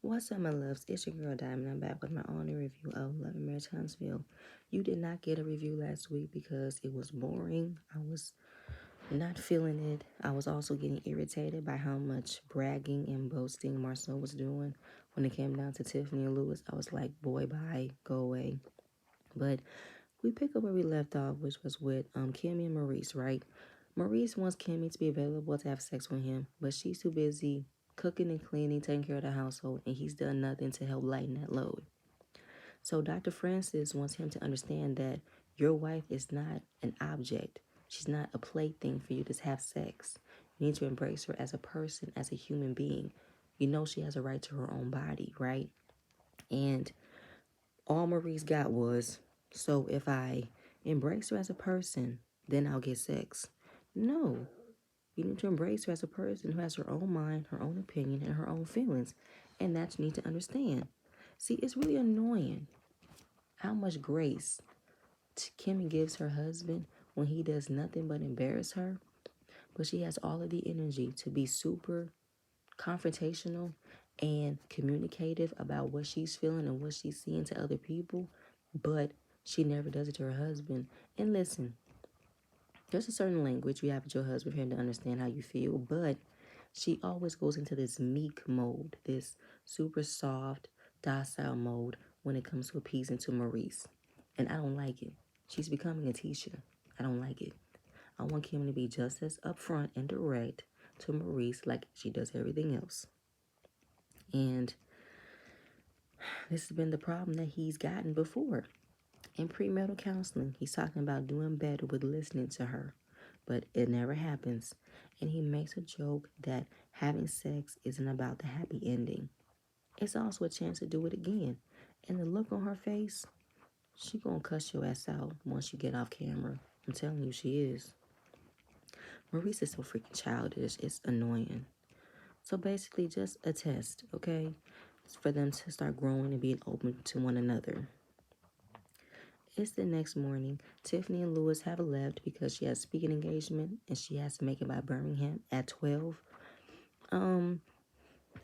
What's up, my loves? It's your girl Diamond. I'm back with my own review of Love and Marriage Huntsville. You did not get a review last week because it was boring. I was not feeling it. I was also getting irritated by how much bragging and boasting Marcel was doing when it came down to Tiffany and Lewis. I was like, boy, bye, go away. But we pick up where we left off, which was with Kimmy and Maurice, right? Maurice wants Kimmy to be available to have sex with him, but she's too busy cooking and cleaning, taking care of the household, and he's done nothing to help lighten that load. So Dr. Francis wants him to understand that your wife is not an object. She's not a plaything for you to have sex. You need to embrace her as a person, as a human being. You know she has a right to her own body, right? And all Maurice got was, so if I embrace her as a person, then I'll get sex. No, you need to embrace her as a person who has her own mind, her own opinion, and her own feelings. And that you need to understand. See, it's really annoying how much grace Kimmy gives her husband when he does nothing but embarrass her. But she has all of the energy to be super confrontational and communicative about what she's feeling and what she's seeing to other people, but she never does it to her husband. And listen, there's a certain language you have with your husband for him to understand how you feel, but she always goes into this meek mode, this super soft, docile mode when it comes to appeasing to Maurice. And I don't like it. She's becoming a teacher. I don't like it. I want Kim to be just as upfront and direct to Maurice like she does everything else. And this has been the problem that he's gotten before. In premarital counseling, he's talking about doing better with listening to her, but it never happens. And he makes a joke that having sex isn't about the happy ending. It's also a chance to do it again. And the look on her face, she gonna cuss your ass out once you get off camera. I'm telling you, she is. Maurice is so freaking childish. It's annoying. So basically, just a test, okay? It's for them to start growing and being open to one another. It's the next morning. Tiffany and Lewis have left because she has a speaking engagement and she has to make it by Birmingham at 12. Um,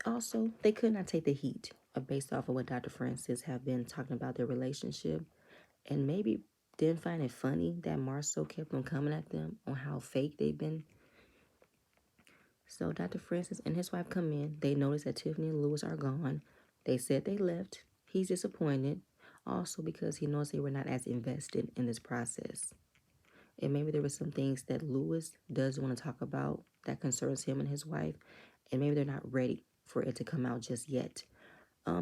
Also, they could not take the heat based off of what Dr. Francis have been talking about their relationship, and maybe didn't find it funny that Marcel kept on coming at them on how fake they've been. So Dr. Francis and his wife come in. They notice that Tiffany and Lewis are gone. They said they left. He's disappointed, also because he knows they were not as invested in this process. And maybe there were some things that Lewis does want to talk about that concerns him and his wife, and maybe they're not ready for it to come out just yet.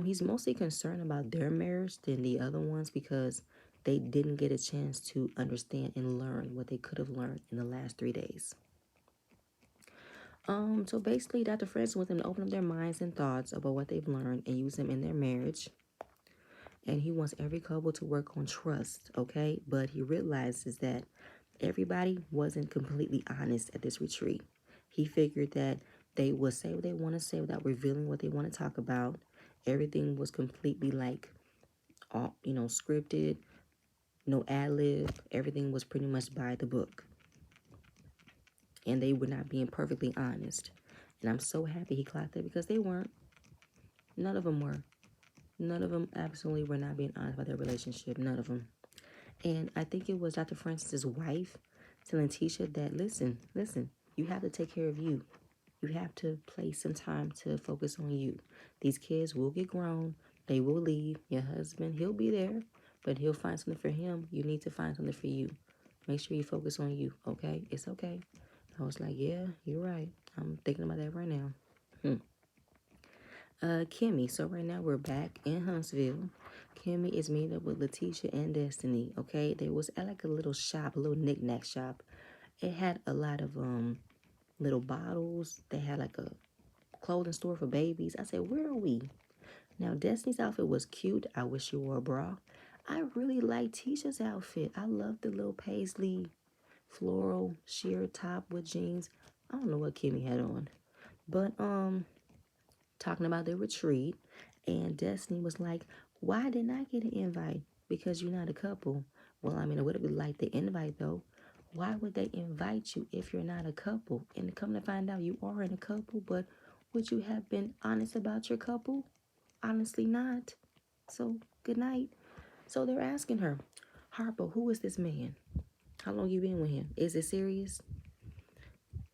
He's mostly concerned about their marriage than the other ones because they didn't get a chance to understand and learn what they could have learned in the last 3 days. So basically, Dr. Francis wants them to open up their minds and thoughts about what they've learned and use them in their marriage. And he wants every couple to work on trust, okay? But he realizes that everybody wasn't completely honest at this retreat. He figured that they would say what they want to say without revealing what they want to talk about. Everything was completely like, all, scripted, no ad lib. Everything was pretty much by the book. And they were not being perfectly honest. And I'm so happy he clocked it because they weren't. None of them were. None of them absolutely were not being honest about their relationship. None of them. And I think it was Dr. Francis's wife telling Tisha that, listen, you have to take care of you. You have to place some time to focus on you. These kids will get grown. They will leave. Your husband, he'll be there, but he'll find something for him. You need to find something for you. Make sure you focus on you, okay? It's okay. I was like, yeah, you're right. I'm thinking about that right now. Kimmy. So right now we're back in Huntsville. Kimmy is meeting up with Letitia and Destiny. Okay, they was at like a little shop, a little knick-knack shop. It had a lot of little bottles. They had like a clothing store for babies. I said, where are we? Now Destiny's outfit was cute. I wish she wore a bra. I really like Tisha's outfit. I love the little paisley floral sheer top with jeans. I don't know what Kimmy had on, but talking about the retreat, and Destiny was like, why didn't I get an invite? Because you're not a couple. Well, I mean, I would have liked the invite though. Why would they invite you if you're not a couple? And come to find out you are in a couple, but would you have been honest about your couple? Honestly, not. So, good night. So they're asking her, Harper, who is this man? How long you been with him? Is it serious?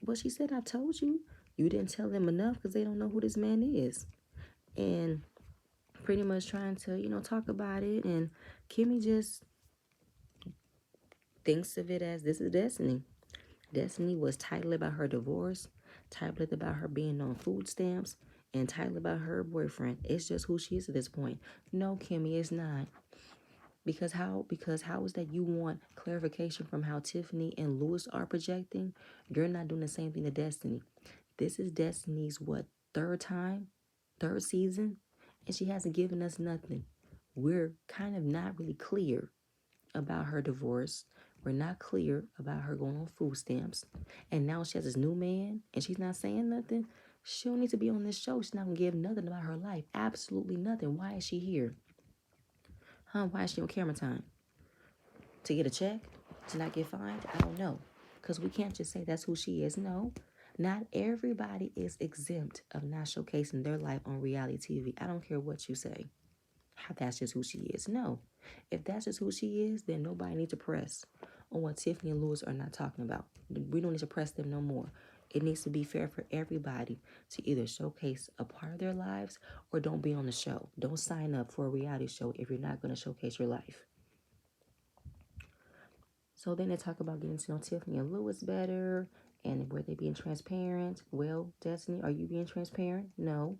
Well, she said, I told you. You didn't tell them enough because they don't know who this man is. And pretty much trying to, talk about it. And Kimmy just thinks of it as this is destiny. Destiny was titled about her divorce, titled about her being on food stamps, and titled about her boyfriend. It's just who she is at this point. No, Kimmy, it's not. Because how? Because how is that you want clarification from how Tiffany and Lewis are projecting? You're not doing the same thing to Destiny. This is Destiny's what, third season, and she hasn't given us nothing. We're kind of not really clear about her divorce. We're not clear about her going on food stamps. And now she has this new man and she's not saying nothing. She don't need to be on this show. She's not gonna give nothing about her life. Absolutely nothing. Why is she here? Why is she on camera time? To get a check? To not get fined? I don't know. Because we can't just say that's who she is. No. Not everybody is exempt of not showcasing their life on reality TV. I don't care what you say. How that's just who she is. No. If that's just who she is, then nobody needs to press on what Tiffany and Lewis are not talking about. We don't need to press them no more. It needs to be fair for everybody to either showcase a part of their lives or don't be on the show. Don't sign up for a reality show if you're not going to showcase your life. So then they talk about getting to know Tiffany and Lewis better and were they being transparent? Well, Destiny, are you being transparent? No.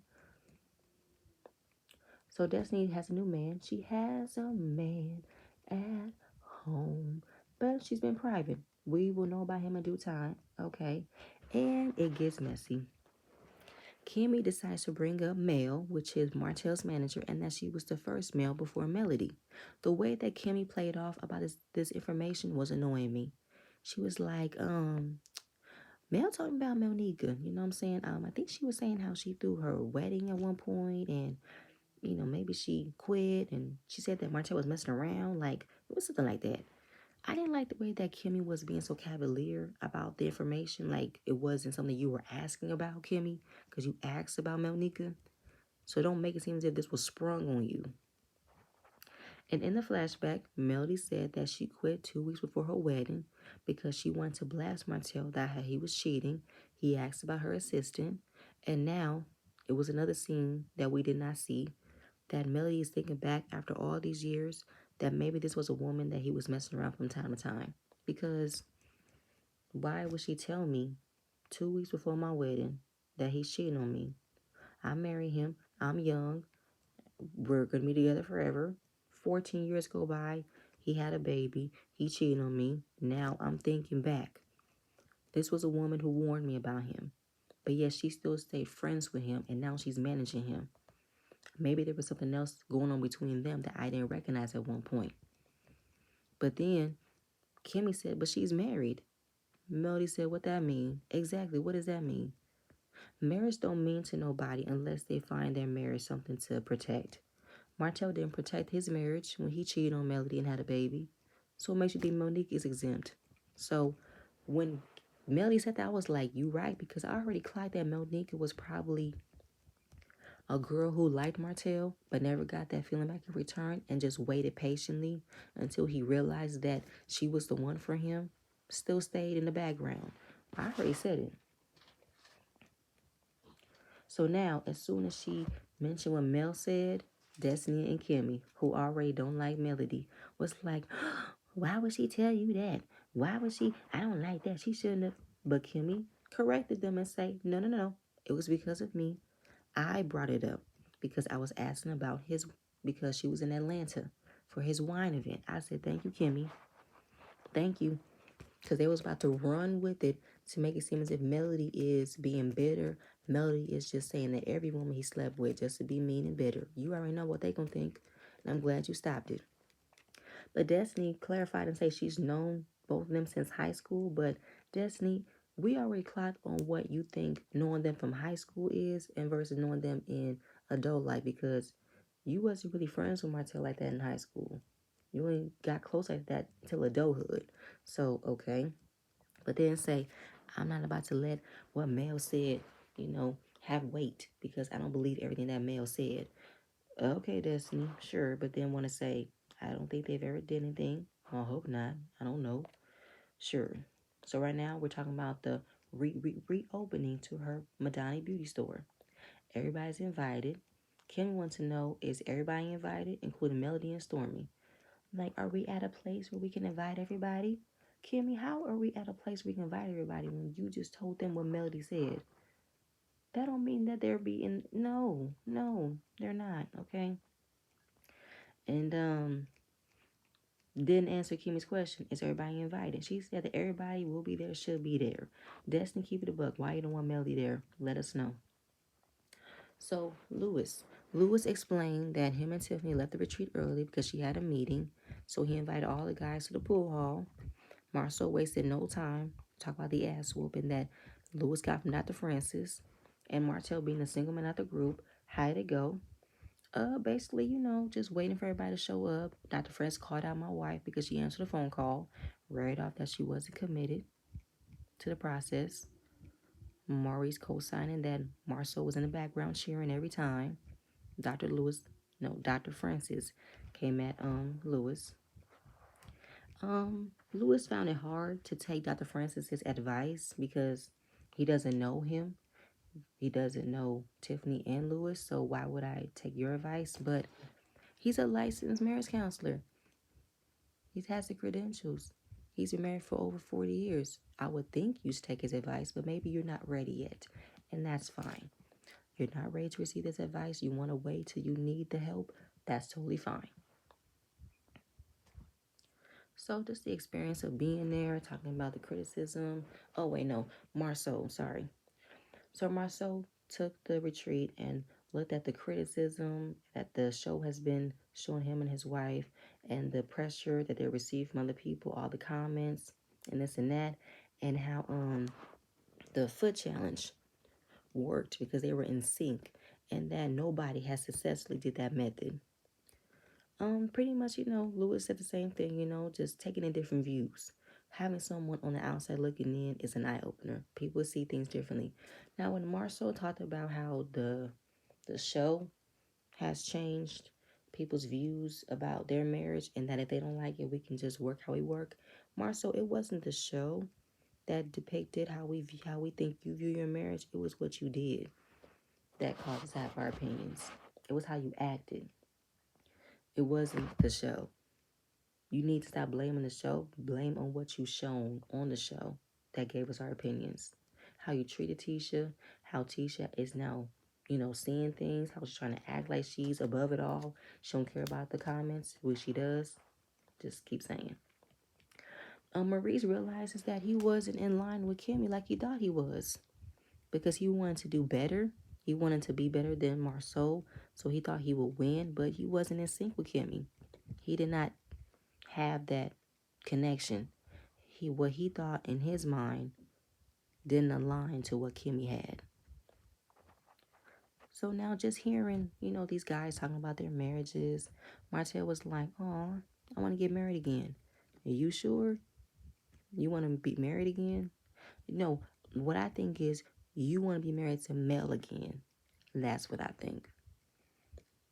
So Destiny has a new man. She has a man at home, but she's been private. We will know about him in due time. Okay. And it gets messy. Kimmy decides to bring up Mel, which is Martell's manager, and that she was the first Mel before Melody. The way that Kimmy played off about this information was annoying me. She was like, Mel talking about Melnika, you know what I'm saying? I think she was saying how she threw her wedding at one point and maybe she quit and she said that Martell was messing around. Like, it was something like that. I didn't like the way that Kimmy was being so cavalier about the information. Like, it wasn't something you were asking about, Kimmy, because you asked about Melnika. So don't make it seem as if this was sprung on you. And in the flashback, Melody said that she quit 2 weeks before her wedding because she wanted to blast Martell that he was cheating. He asked about her assistant. And now it was another scene that we did not see, that Melody is thinking back after all these years that maybe this was a woman that he was messing around from time to time. Because why would she tell me 2 weeks before my wedding that he's cheating on me? I married him. I'm young. We're going to be together forever. 14 years go by. He had a baby. He cheated on me. Now I'm thinking back. This was a woman who warned me about him. But yet she still stayed friends with him, and now she's managing him. Maybe there was something else going on between them that I didn't recognize at one point. But then Kimmy said, but she's married. Melody said, what that mean? Exactly, what does that mean? Marriage don't mean to nobody unless they find their marriage something to protect. Martell didn't protect his marriage when he cheated on Melody and had a baby. So it makes you think Monique is exempt. So when Melody said that, I was like, you right, because I already clocked that Monique was probably a girl who liked Martell but never got that feeling back in return and just waited patiently until he realized that she was the one for him. Still stayed in the background. I already said it. So now, as soon as she mentioned what Mel said, Destiny and Kimmy, who already don't like Melody, was like, why would she tell you that? Why would she? I don't like that. She shouldn't have. But Kimmy corrected them and say, no, no, no, no. It was because of me. I brought it up because I was asking about because she was in Atlanta for his wine event. I said, thank you, Kimmy. Thank you. Because they was about to run with it to make it seem as if Melody is being bitter. Melody is just saying that every woman he slept with just to be mean and bitter. You already know what they gonna think. And I'm glad you stopped it. But Destiny clarified and said she's known both of them since high school. But Destiny, we already clocked on what you think knowing them from high school is and versus knowing them in adult life, because you wasn't really friends with Martell like that in high school. You only got close like that till adulthood. So, okay. But then say, I'm not about to let what Mel said, have weight because I don't believe everything that Mel said. Okay, Destiny, sure, but then want to say, I don't think they've ever did anything. I hope not. I don't know. Sure. So right now we're talking about the reopening to her Madonna beauty store. Everybody's invited. Kim wants to know, is everybody invited, including Melody and Stormy? Like, are we at a place where we can invite everybody? Kimmy, how are we at a place where we can invite everybody when you just told them what Melody said? That don't mean that they're being, no, they're not, okay? And didn't answer Kimmy's question. Is everybody invited? She said that everybody will be there, should be there. Destiny, keep it a buck. Why you don't want Melody there? Let us know. So Lewis explained that him and Tiffany left the retreat early because she had a meeting. So he invited all the guys to the pool hall. Marcel wasted no time talk about the ass whooping that Lewis got from Dr. Francis, and Martell being the single man of the group. How did it go? Basically, just waiting for everybody to show up. Dr. Francis called out my wife because she answered the phone call, right off that she wasn't committed to the process. Maurice co-signing that Marcel was in the background cheering every time. Dr. Francis came at Lewis. Lewis found it hard to take Dr. Francis's advice because he doesn't know him. He doesn't know Tiffany and Lewis, so why would I take your advice? But he's a licensed marriage counselor. He has the credentials. He's been married for over 40 years. I would think you should take his advice, but maybe you're not ready yet, and that's fine. You're not ready to receive this advice. You want to wait till you need the help. That's totally fine. So just the experience of being there, talking about the criticism. Oh, wait, no. Marceau, sorry. So Marceau took the retreat and looked at the criticism that the show has been showing him and his wife and the pressure that they receive from other people, all the comments and this and that, and how the foot challenge worked because they were in sync and that nobody has successfully did that method. Pretty much, Lewis said the same thing, just taking in different views. Having someone on the outside looking in is an eye opener. People see things differently. Now, when Marceau talked about how the show has changed people's views about their marriage and that if they don't like it, we can just work how we work. Marceau, it wasn't the show that depicted how we think you view your marriage. It was what you did that caused us to have our opinions. It was how you acted. It wasn't the show. You need to stop blaming the show. Blame on what you shown on the show that gave us our opinions. How you treated Tisha, how Tisha is now, seeing things, how she's trying to act like she's above it all. She don't care about the comments, which she does. Just keep saying. Maurice realizes that he wasn't in line with Kimmy like he thought he was because he wanted to do better. He wanted to be better than Marceau, so he thought he would win, but he wasn't in sync with Kimmy. He did not have that connection. What he thought in his mind didn't align to what Kimmy had. So now just hearing, these guys talking about their marriages, Martell was like, "Oh, I want to get married again." Are you sure? You want to be married again? No, what I think is you want to be married to Mel again. That's what I think.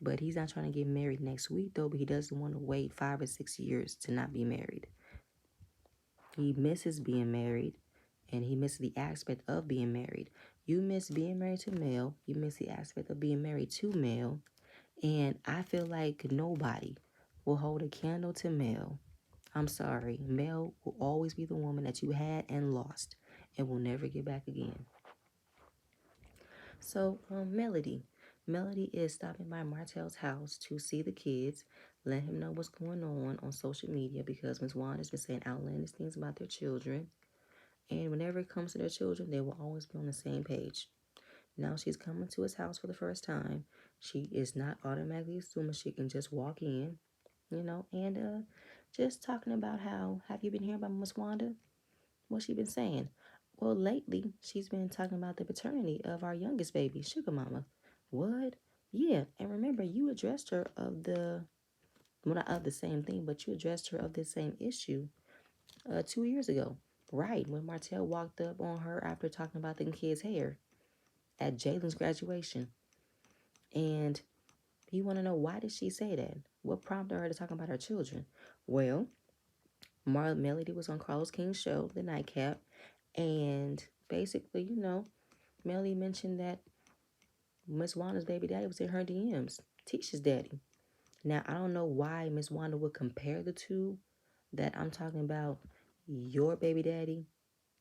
But he's not trying to get married next week though, but he doesn't want to wait 5 or 6 years to not be married. He misses being married, and he misses the aspect of being married. You miss being married to Mel. You miss the aspect of being married to Mel. And I feel like nobody will hold a candle to Mel. I'm sorry. Mel will always be the woman that you had and lost and will never get back again. So, Melody. Melody is stopping by Martell's house to see the kids, let him know what's going on social media because Ms. Wanda's been saying outlandish things about their children. And whenever it comes to their children, they will always be on the same page. Now she's coming to his house for the first time. She is not automatically assuming she can just walk in, and just talking about how, have you been hearing about Miss Wanda? What's she been saying? Well, lately, she's been talking about the paternity of our youngest baby, Sugar Mama. What? Yeah, and remember, you addressed her not of the same thing, but you addressed her of this same issue 2 years ago. Right, when Martell walked up on her after talking about the kid's hair at Jalen's graduation. And You want to know why did she say that? What prompted her to talk about her children? Well, Melody was on Carlos King's show, The Nightcap, and basically, Melody mentioned that Miss Wanda's baby daddy was in her DMs, Tisha's daddy. Now, I don't know why Miss Wanda would compare the two, that I'm talking about your baby daddy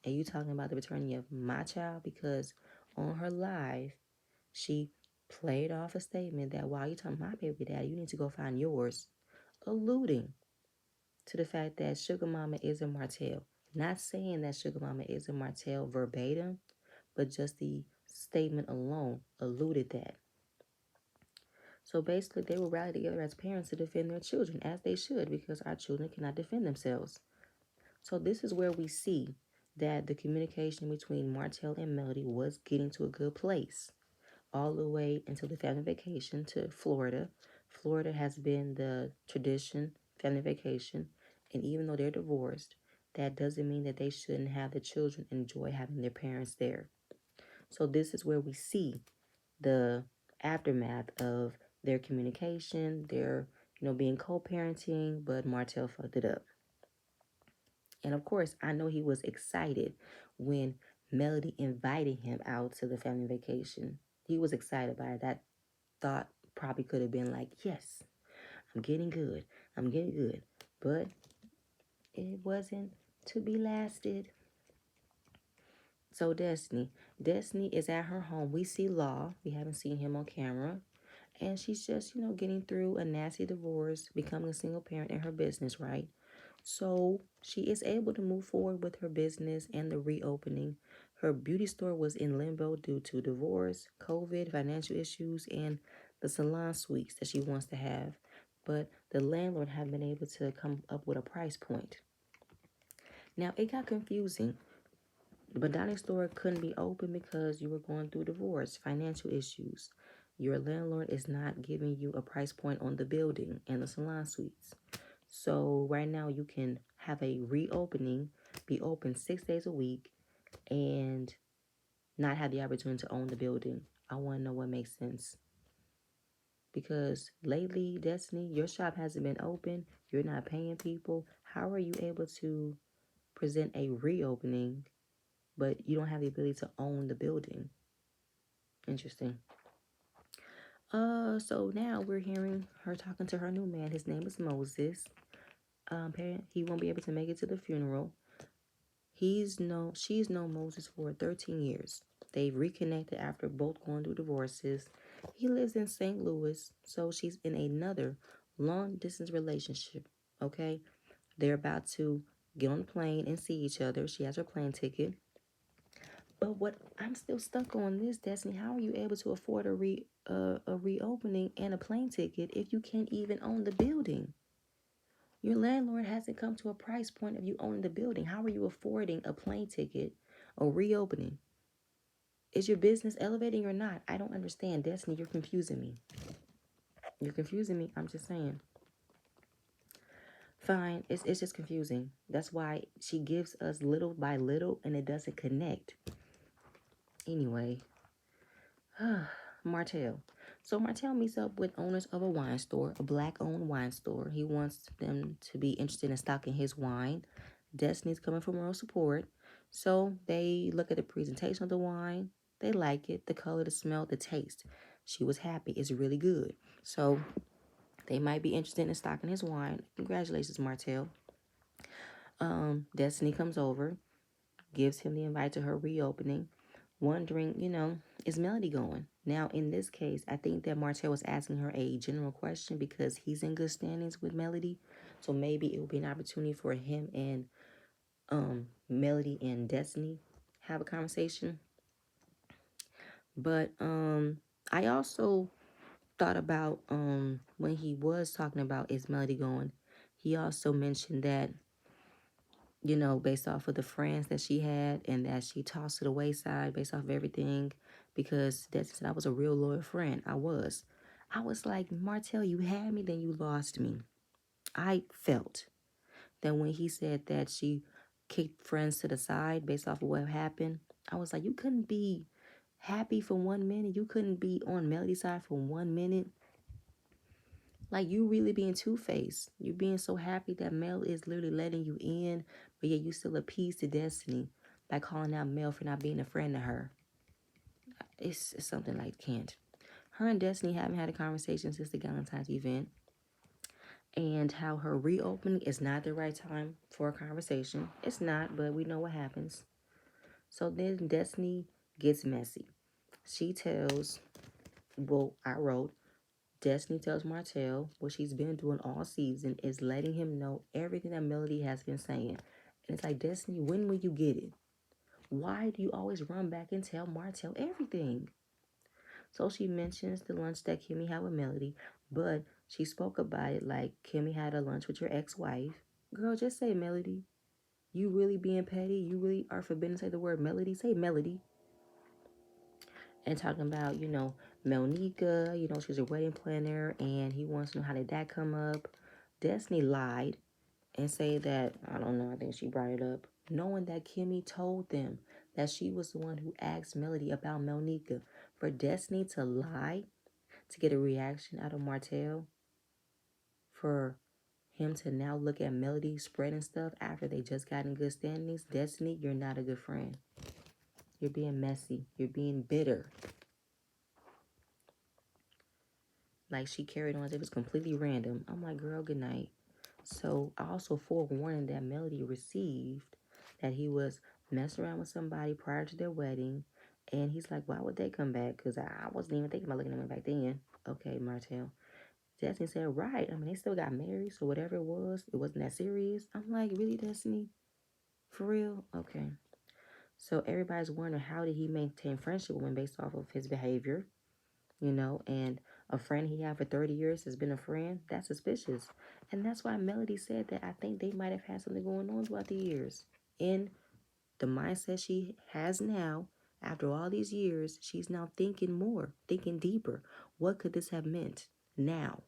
and you talking about the paternity of my child, because on her live, she played off a statement that while you talking my baby daddy, you need to go find yours, alluding to the fact that Sugar Mama isn't Martell. Not saying that Sugar Mama isn't Martell verbatim, but just the statement alone alluded that. So basically, they will rally together as parents to defend their children, as they should, because our children cannot defend themselves. So this is where we see that the communication between Martell and Melody was getting to a good place, all the way until the family vacation to Florida. Florida has been the tradition family vacation, and even though they're divorced, that doesn't mean that they shouldn't have the children enjoy having their parents there. So this is where we see the aftermath of their communication, their being co-parenting, but Martell fucked it up. And of course, I know he was excited when Melody invited him out to the family vacation. He was excited by it. That thought probably could have been like, yes, I'm getting good. I'm getting good. But it wasn't to be lasted. So Destiny is at her home. We see Law. We haven't seen him on camera. And she's just, getting through a nasty divorce, becoming a single parent in her business, right? So she is able to move forward with her business and the reopening. Her beauty store was in limbo due to divorce, COVID, financial issues, and the salon suites that she wants to have. But the landlord had been able to come up with a price point. Now, it got confusing. The Madonna store couldn't be open because you were going through divorce, financial issues. Your landlord is not giving you a price point on the building and the salon suites. So right now you can have a reopening, be open 6 days a week, and not have the opportunity to own the building. I want to know what makes sense. Because lately, Destiny, your shop hasn't been open. You're not paying people. How are you able to present a reopening, but you don't have the ability to own the building? Interesting. So now we're hearing her talking to her new man. His name is Moses. He won't be able to make it to the funeral. She's known Moses for 13 years. They've reconnected after both going through divorces. He lives in St. Louis, so she's in another long distance relationship. Okay, they're about to get on a plane and see each other. She has her plane ticket. But what I'm still stuck on this, Destiny. How are you able to afford a reopening and a plane ticket if you can't even own the building? Your landlord hasn't come to a price point of you owning the building. How are you affording a plane ticket or reopening? Is your business elevating or not? I don't understand. Destiny, you're confusing me. You're confusing me. I'm just saying. Fine. It's just confusing. That's why she gives us little by little and it doesn't connect. Anyway, Martell. So Martell meets up with owners of a wine store, a black-owned wine store. He wants them to be interested in stocking his wine. Destiny's coming for moral support. So they look at the presentation of the wine. They like it, the color, the smell, the taste. She was happy. It's really good. So they might be interested in stocking his wine. Congratulations, Martell. Destiny comes over, gives him the invite to her reopening, wondering, is Melody going? Now, in this case, I think that Martell was asking her a general question because he's in good standings with Melody. So maybe it will be an opportunity for him and Melody and Destiny have a conversation. But I also thought about when he was talking about is Melody going, he also mentioned that based off of the friends that she had and that she tossed to the wayside based off of everything, because that's said I was a real loyal friend. I was like, Martell, you had me, then you lost me. I felt that when he said that she kicked friends to the side based off of what happened, I was like, you couldn't be happy for 1 minute. You couldn't be on Melody's side for 1 minute. Like, you really being two-faced. You being so happy that Mel is literally letting you in, but yet you still appease to Destiny by calling out Mel for not being a friend to her. It's something like can't. Her and Destiny haven't had a conversation since the Valentine's event, and how her reopening is not the right time for a conversation. It's not, but we know what happens. So then Destiny gets messy. She tells, well, I wrote, Destiny tells Martell what she's been doing all season is letting him know everything that Melody has been saying. And it's like, Destiny, when will you get it? Why do you always run back and tell Martell everything? So she mentions the lunch that Kimmy had with Melody, but she spoke about it like Kimmy had a lunch with your ex-wife. Girl, just say Melody. You really being petty? You really are forbidden to say the word Melody? Say Melody. And talking about, Melnika, she's a wedding planner and he wants to know how did that come up. Destiny lied and say that, I don't know, I think she brought it up, knowing that Kimmy told them that she was the one who asked Melody about Melnika. For Destiny to lie to get a reaction out of Martell, for him to now look at Melody spreading stuff after they just got in good standings, Destiny, you're not a good friend. You're being messy. You're being bitter. Like, she carried on as if it's completely random. I'm like, girl, good night. So I also forewarning that Melody received that he was messing around with somebody prior to their wedding. And he's like, why would they come back? Because I wasn't even thinking about looking at them back then. Okay, Martell. Destiny said, right. I mean, they still got married. So whatever it wasn't that serious. I'm like, really, Destiny? For real? Okay. So everybody's wondering, how did he maintain friendship with him based off of his behavior? And a friend he had for 30 years has been a friend. That's suspicious. And that's why Melody said that I think they might have had something going on throughout the years. In the mindset she has now, after all these years, she's now thinking more, thinking deeper. What could this have meant now?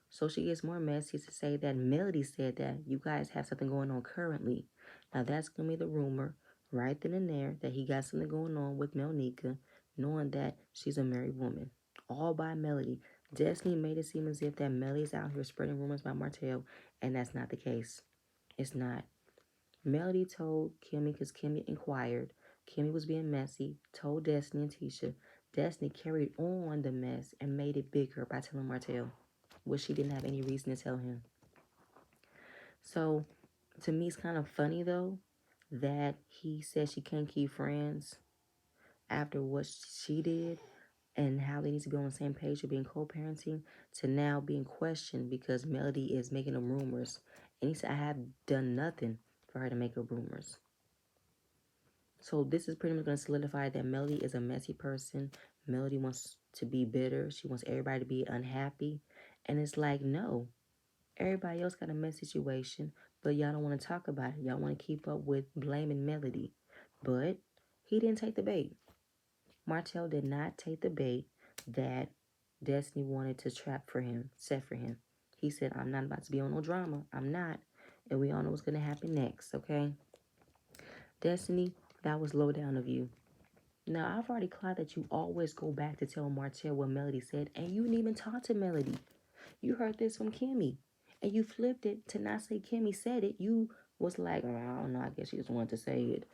So she gets more messy to say that Melody said that you guys have something going on currently. Now that's going to be the rumor right then and there that he got something going on with Melnika, knowing that she's a married woman. All by Melody. Destiny made it seem as if that Melody's out here spreading rumors about Martell, and that's not the case. It's not. Melody told Kimmy because Kimmy inquired. Kimmy was being messy, told Destiny and Tisha. Destiny carried on the mess and made it bigger by telling Martell, which she didn't have any reason to tell him. So, to me, it's kind of funny, though, that he said she can't keep friends after what she did and how they need to be on the same page with being co-parenting, to now being questioned because Melody is making them rumors. And he said, I have done nothing for her to make up rumors. So this is pretty much going to solidify that Melody is a messy person. Melody wants to be bitter. She wants everybody to be unhappy. And it's like, no. Everybody else got a mess situation, but y'all don't want to talk about it. Y'all want to keep up with blaming Melody. But he didn't take the bait. Martell did not take the bait that Destiny wanted to set for him. He said, I'm not about to be on no drama. I'm not. And we all know what's going to happen next, okay? Destiny, that was low down of you. Now, I've already clocked that you always go back to tell Martell what Melody said, and you didn't even talk to Melody. You heard this from Kimmy, and you flipped it to not say Kimmy said it. You was like, oh, I don't know, I guess she just wanted to say it.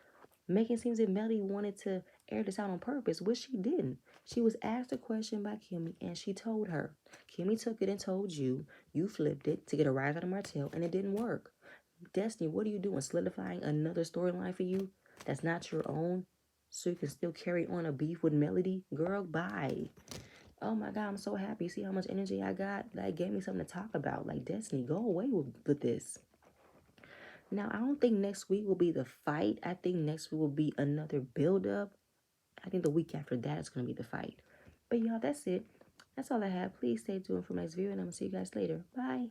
Making it seem as if Melody wanted to air this out on purpose, which she didn't. She was asked a question by Kimmy, and she told her. Kimmy took it and told you. You flipped it to get a rise out of Martell, and it didn't work. Destiny, what are you doing? Solidifying another storyline for you that's not your own, so you can still carry on a beef with Melody? Girl, bye. Oh my God, I'm so happy. See how much energy I got? That gave me something to talk about. Like, Destiny, go away with this. Now, I don't think next week will be the fight. I think next week will be another build-up. I think the week after that is going to be the fight. But y'all, that's it. That's all I have. Please stay tuned for my next video, and I'm going to see you guys later. Bye.